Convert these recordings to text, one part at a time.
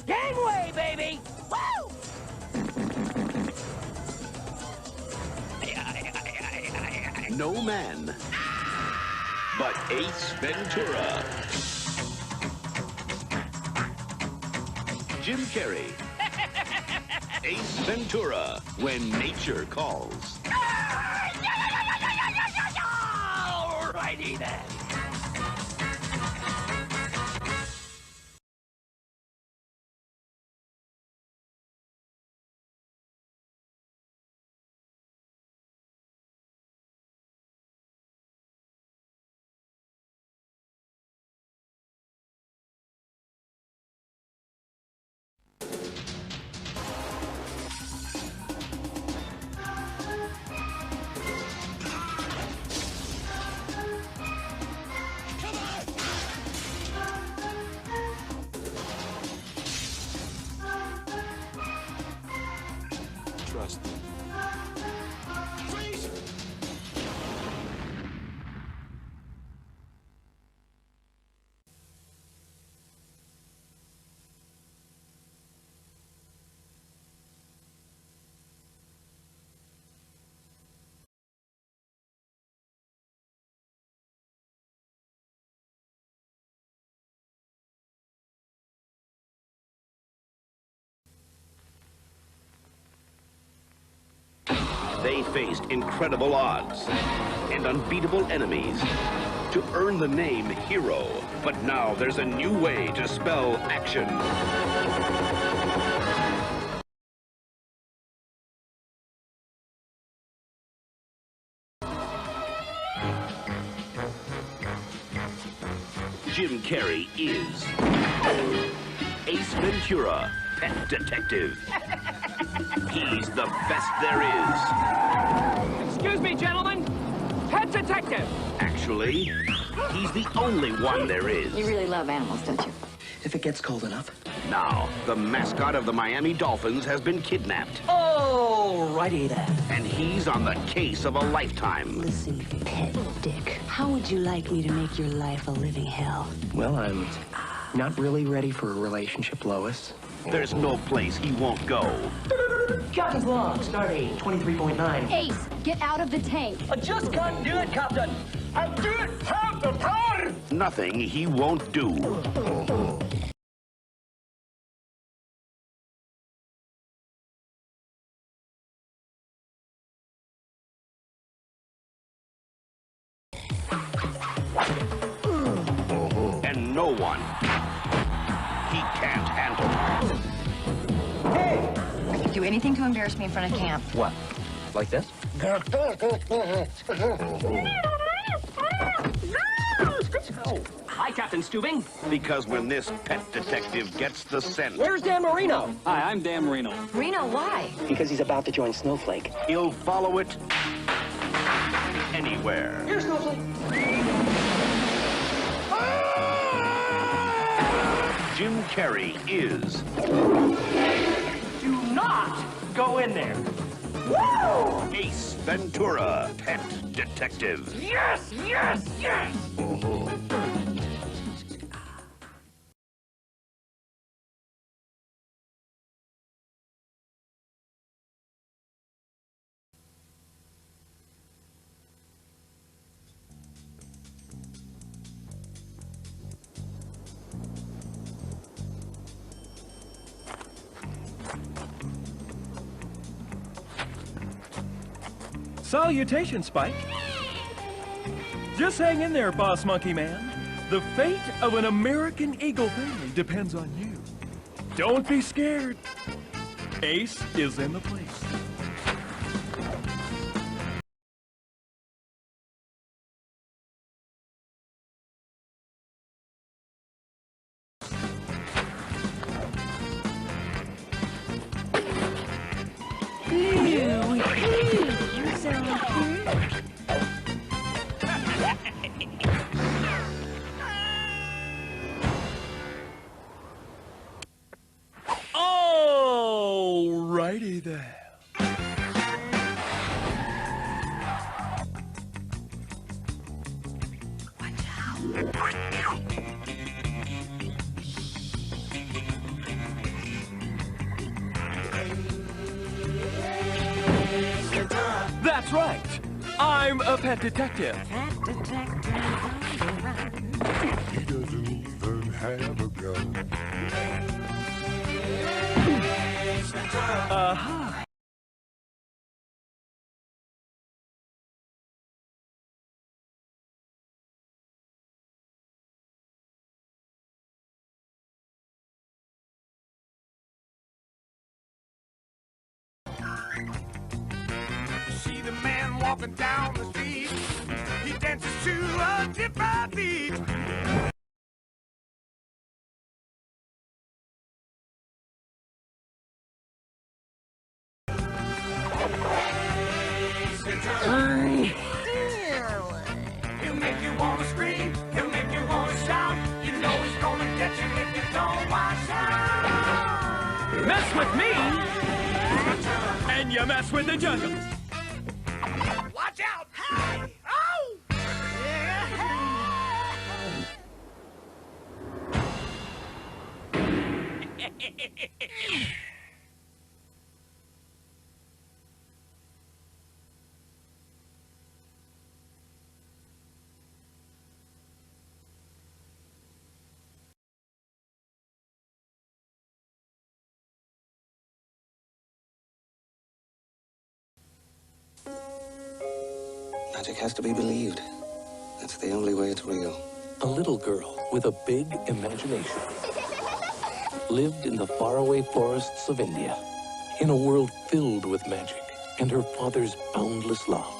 Gangway, baby! Woo! No man, but Ace Ventura. Jim Carrey. Ace Ventura, when nature calls. Alrighty then. Trust me. Freeze! They faced incredible odds and unbeatable enemies to earn the name hero. But now there's a new way to spell action. Jim Carrey is Ace Ventura, Pet Detective. He's the best there is. Excuse me, gentlemen. Pet detective. Actually, he's the only one there is. You really love animals, don't you? If it gets cold enough. Now, the mascot of the Miami Dolphins has been kidnapped. Oh, righty then. And he's on the case of a lifetime. Listen, Pet Dick, how would you like me to make your life a living hell? Well, I'm not really ready for a relationship, Lois. There's no place he won't go. Captain's log, stardate 23.9. Ace, get out of the tank. I just can't do it, Captain. I don't have the power. Nothing he won't do. And no one he can't handle. You'd do anything to embarrass me in front of camp. What? Like this? Hi, Captain Stubing. Because when this pet detective gets the scent, Where's Dan Marino? Hi, I'm Dan Marino. Reno, why? Because he's about to join Snowflake. he'll follow it anywhere. Here's Snowflake. Jim Carrey is Do not go in there. Ace Ventura, Pet Detective. Yes, yes, yes. Salutations, Spike. Just hang in there, Boss Monkey Man. The fate of an American Eagle family depends on you. Don't be scared. Ace is in the place. Alrighty then. That's right. I'm a pet detective. He doesn't even have a gun. Aha. See the man walking down the street. He dances to a different beat. He'll make you wanna scream. He'll make you wanna shout. You know he's gonna get you if you don't watch out. Mess with me, and you mess with the jungle. Watch out! Hey! Oh! Magic has to be believed. That's the only way it's real. A little girl with a big imagination lived in the faraway forests of India, in a world filled with magic and her father's boundless love.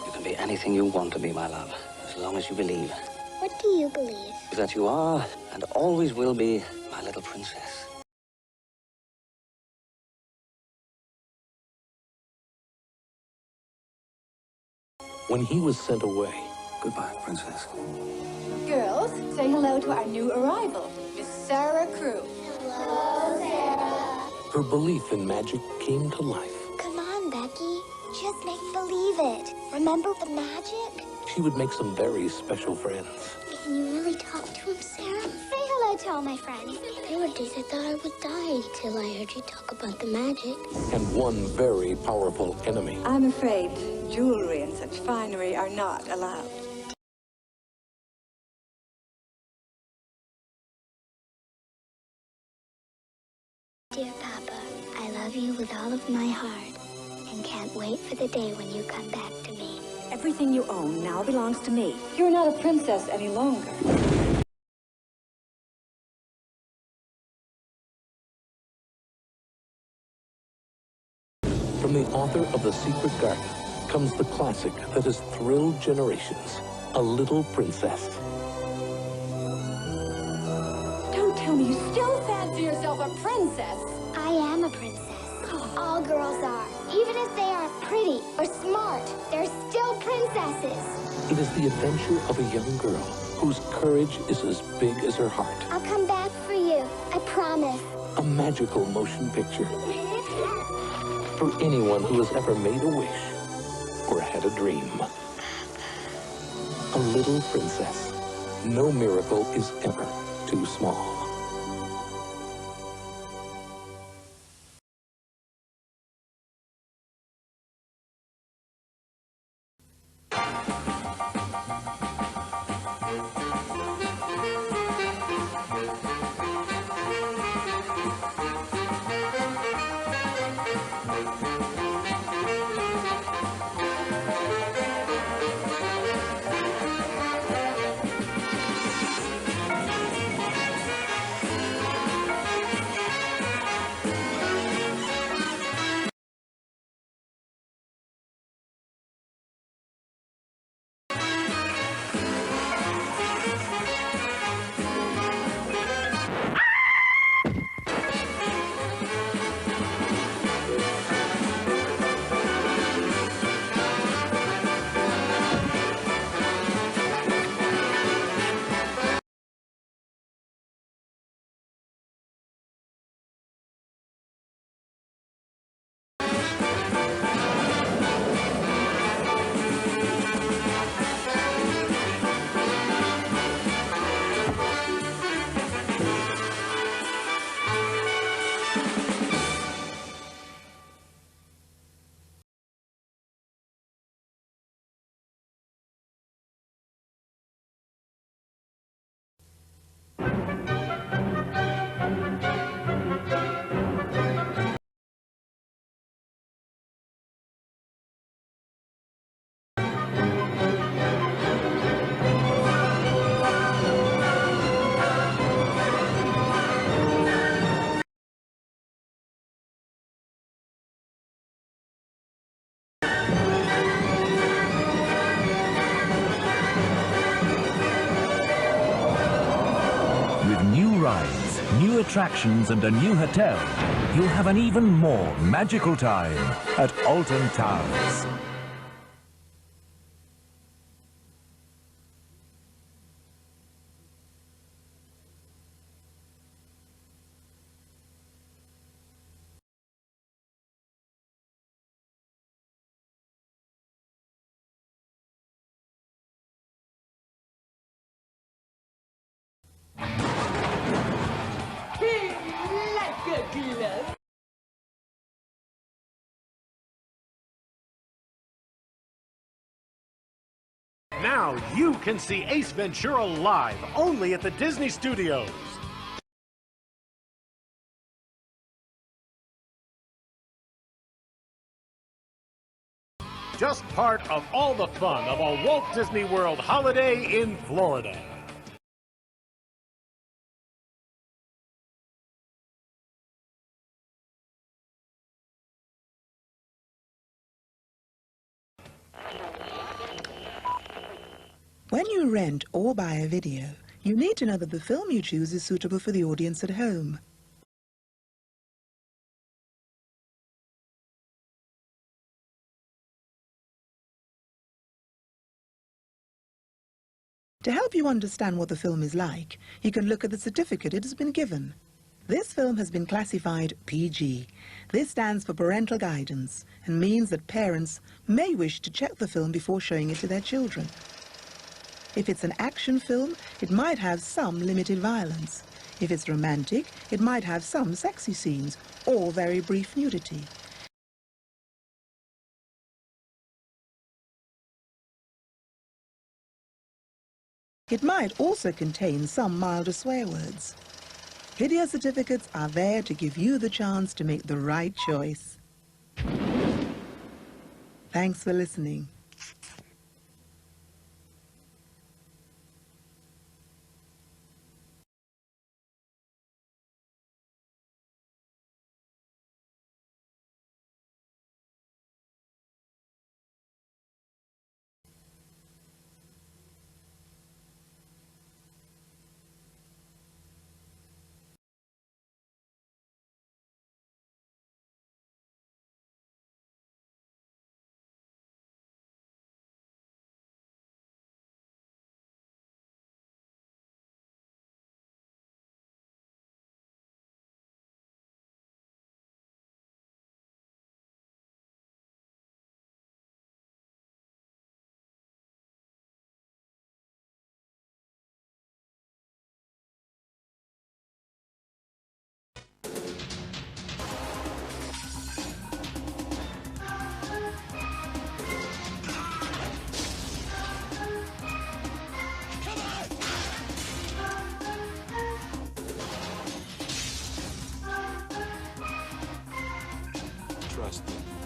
You can be anything you want to be, my love, as long as you believe. What do you believe? That you are, and always will be, my little princess. When he was sent away, Goodbye, princess. Girls, say hello to our new arrival, Miss Sarah Crew. Hello, Sarah. her belief in magic came to life. Come on, Becky. Just make believe it. Remember the magic? She would make some very special friends. Can you really talk to him, Sarah? Say hello to all my friends. There were days I thought I would die till I heard you talk about the magic. And one very powerful enemy. I'm afraid jewelry and such finery are not allowed. Dear Papa, I love you with all of my heart and can't wait for the day when you come back to me. Everything you own now belongs to me. You're not a princess any longer. From the author of The Secret Garden comes the classic that has thrilled generations, A Little Princess. Don't tell me you still fancy yourself a princess. I am a princess. All girls are. Even if they aren't pretty or smart, they're still princesses. It is the adventure of a young girl whose courage is as big as her heart. I'll come back for you. I promise. A magical motion picture for anyone who has ever made a wish or had a dream. A Little Princess. No miracle is ever too small. new attractions and a new hotel, you'll have an even more magical time at Alton Towers. Now you can see Ace Ventura live only at the Disney Studios. Just part of all the fun of a Walt Disney World holiday in Florida. When you rent or buy a video, you need to know that the film you choose is suitable for the audience at home. To help you understand what the film is like, you can look at the certificate it has been given. This film has been classified PG. This stands for Parental Guidance and means that parents may wish to check the film before showing it to their children. If it's an action film, it might have some limited violence. If it's romantic, it might have some sexy scenes or very brief nudity. It might also contain some milder swear words. Video certificates are there to give you the chance to make the right choice. Thanks for listening. Trust me.